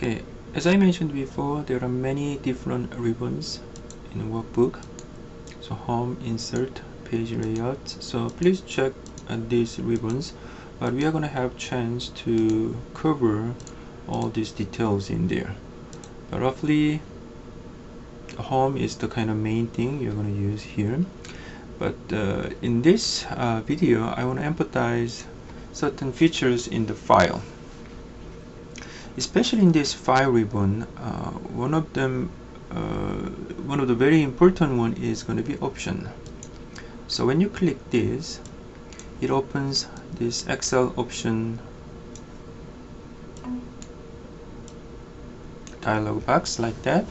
Okay, as I mentioned before, there are many different ribbons in the workbook. So home, insert, page layout. So please check these ribbons, but we are going to have chance to cover all these details in there. But roughly, home is the kind of main thing you're going to use here. But in this video, I want to emphasize certain features in the file. Especially in this file ribbon, one of the very important one is going to be option. So when you click this, it opens this Excel option dialog box like that.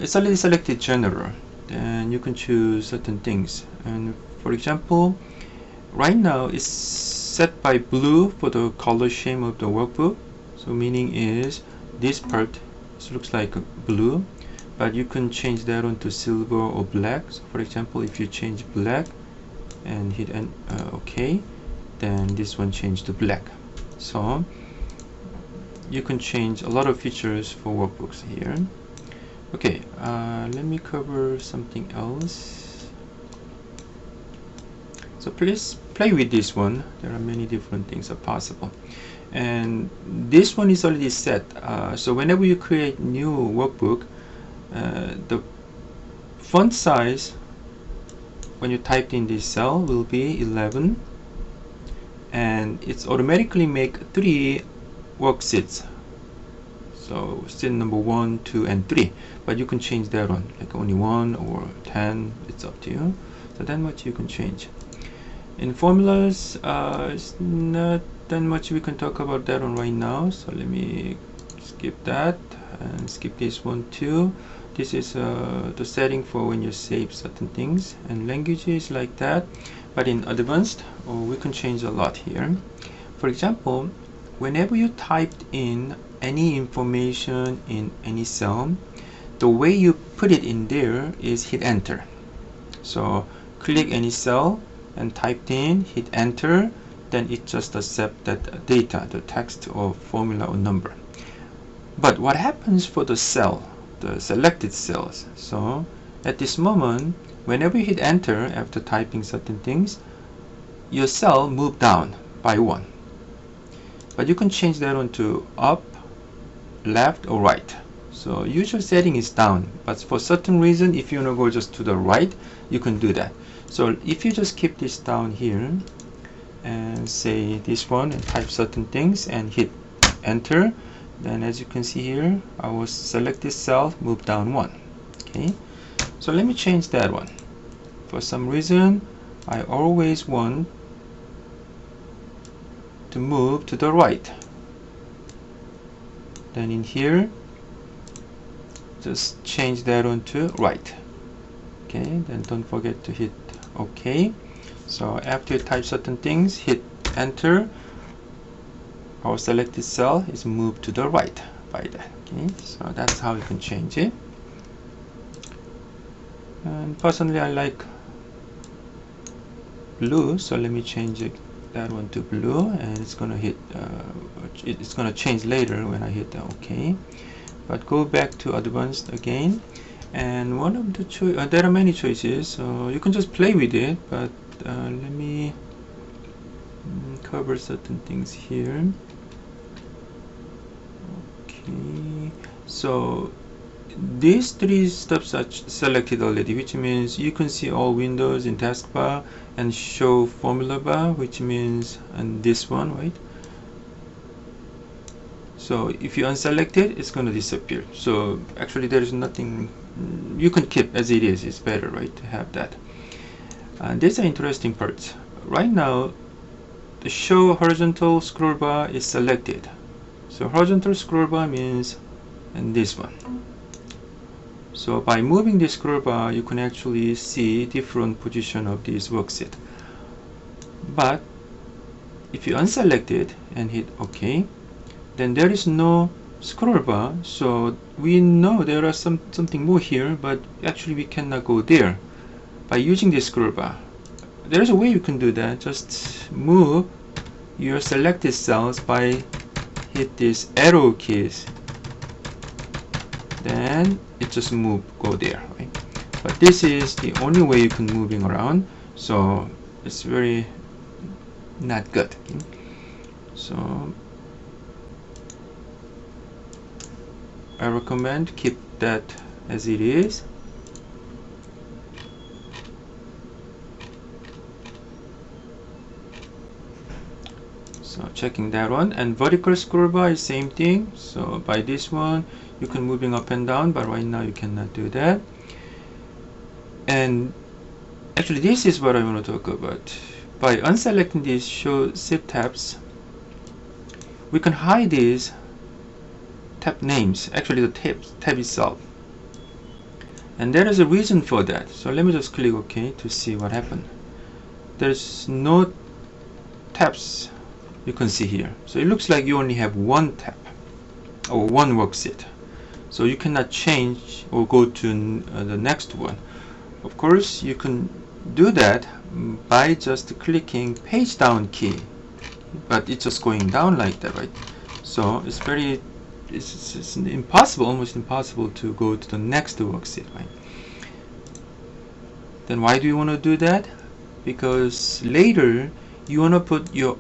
It's already selected general, then you can choose certain things. And for example, right now it's set by blue for the color scheme of the workbook. So meaning is this part looks like blue, but you can change that on to silver or black. So for example, if you change black and hit OK, then this one changed to black. So you can change a lot of features for workbooks here. Okay, let me cover something else. So please play with this one. There are many different things are possible. And this one is already set. So whenever you create new workbook, the font size when you typed in this cell will be 11, and it's automatically make 3 worksheets. So sheet number 1, 2, and 3. But you can change that one, like only 1 or 10. It's up to you. So that much you can change. In formulas, it's not that much we can talk about that one right now. So let me skip that and skip this one too. This is the setting for when you save certain things, and languages like that. But in advanced, we can change a lot here. For example, whenever you typed in any information in any cell, the way you put it in there is hit enter. So click any cell and typed in, hit enter, then it just accepts that data, the text or formula or number. But what happens for the cell, the selected cells? So at this moment, whenever you hit enter after typing certain things, your cell moved down by 1. But you can change that one to up, left, or right. So usual setting is down, but for certain reason, if you want to go just to the right, you can do that. So if you just keep this down here and say this one and type certain things and hit enter, then as you can see here, our selected cell moved down 1. Okay, so let me change that one. For some reason, I always want to move to the right. Then in here, just change that one to right. Okay, then don't forget to hit OK. So after you type certain things, hit enter, our selected cell is moved to the right by that. Okay, so that's how you can change it. And personally, I like blue, so let me change that one to blue, and it's gonna hit it's gonna change later when I hit OK. But go back to advanced again, and one of the there are many choices, so you can just play with it, but let me cover certain things here. Okay, so these 3 steps are selected already, which means you can see all windows in taskbar and show formula bar, which means and this one, right? So if you unselect it, it's going to disappear. So actually there is nothing, you can keep as it is. It's better, right, to have that. And these are interesting parts. Right now, the show horizontal scroll bar is selected. So horizontal scroll bar means and this one. So by moving the scroll bar, you can actually see different position of this worksheet. But if you unselect it and hit OK, then there is no scroll bar. So we know there are something more here, but actually we cannot go there by using the scroll bar. There is a way you can do that. Just move your selected cells by hit these arrow keys, then it just go there, right? But this is the only way you can moving around, so it's very not good. Okay? So I recommend keep that as it is. So checking that one, and vertical scroll bar is same thing. So by this one you can moving up and down, but right now you cannot do that. And actually this is what I want to talk about. By unselecting these show shift tabs, we can hide these tab names, actually the tab itself, and there is a reason for that. So let me just click OK to see what happened. There's no tabs you can see here, so it looks like you only have one tab or one worksheet, so you cannot change or go to the next one. Of course you can do that by just clicking page down key, but it's just going down like that, right? So it's impossible, almost impossible to go to the next worksheet, right? Then why do you want to do that? Because later you want to put your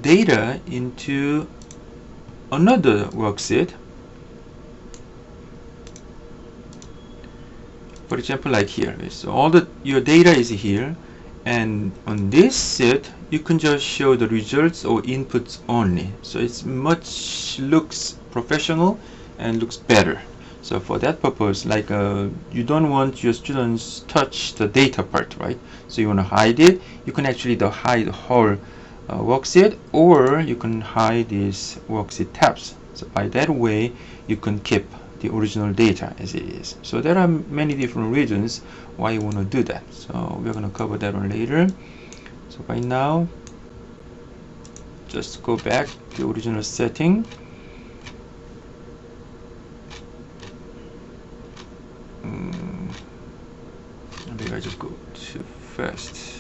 data into another worksheet. For example, like here, so all your data is here, and on this sheet you can just show the results or inputs only, so it's looks professional and looks better. So for that purpose, like you don't want your students touch the data part, right? So you want to hide it. You can actually hide the whole worksheet, or you can hide these worksheet tabs. So by that way you can keep the original data as it is. So there are many different reasons why you want to do that, so we're going to cover that one later. So right now just go back to the original setting. Maybe I just go too fast.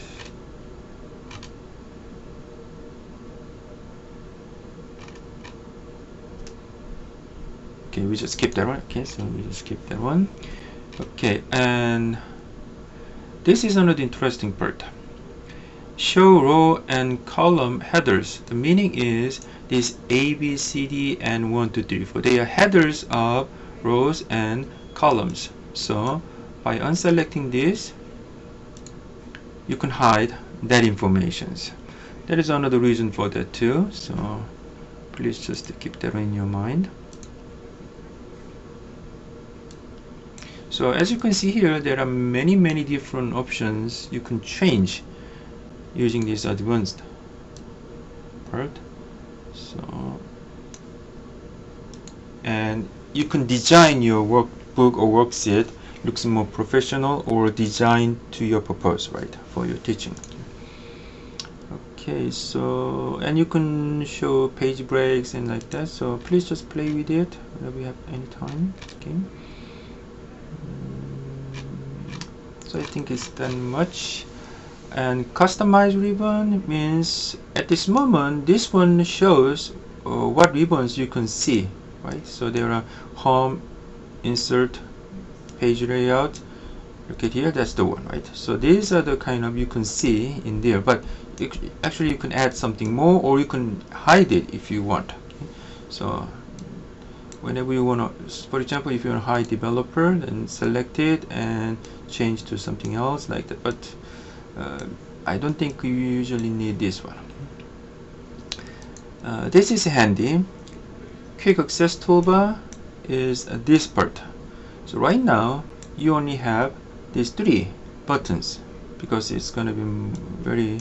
Okay, we just skip that one. Okay, so we just skip that one. Okay, and this is another interesting part. Show row and column headers. The meaning is this A, B, C, D, and 1, 2, 3, 4. They are headers of rows and columns. So by unselecting this, you can hide that information. That is another reason for that too. So please just keep that in your mind. So as you can see here, there are many different options you can change using this advanced part. So, and you can design your workbook or worksheet looks more professional or designed to your purpose, right, for your teaching. Okay, so, and you can show page breaks and like that, so please just play with it whenever you have any time. Okay, so I think it's done much. And customize ribbon means at this moment this one shows what ribbons you can see, right? So there are home, insert, page layout. Look at here, that's the one, right? So these are the kind of you can see in there, but actually you can add something more, or you can hide it if you want. Okay? So whenever you want to, for example, if you want to hide developer, then select it and change to something else like that. But I don't think you usually need this one. This is handy. Quick access toolbar is this part. So right now you only have these 3 buttons because it's going to be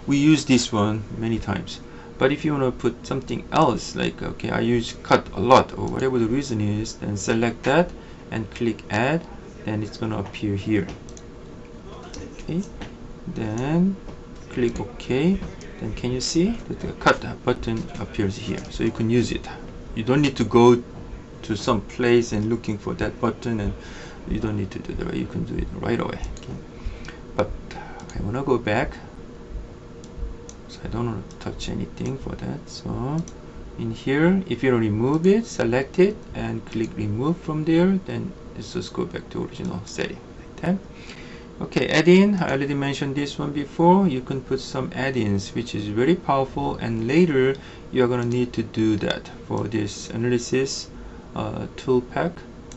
we use this one many times. But if you want to put something else, like okay, I use cut a lot or whatever the reason is, then select that and click add, and it's going to appear here. Okay, then click OK. Then can you see that the cut button appears here, so you can use it. You don't need to go to some place and looking for that button, and you don't need to do that. You can do it right away. Okay. But I want to go back, so I don't want to touch anything for that. So in here. If you remove it, select it and click remove from there, then let's just go back to original setting like that. Okay, add-in, I already mentioned this one before. You can put some add-ins, which is very powerful, and later you are going to need to do that for this analysis tool pack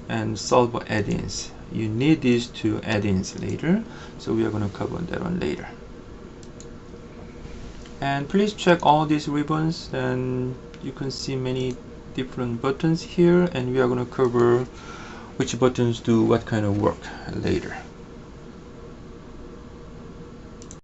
and solver add-ins. You need these two add-ins later, so we are going to cover that one later. And please check all these ribbons, and you can see many different buttons here, and we are going to cover which buttons do what kind of work later.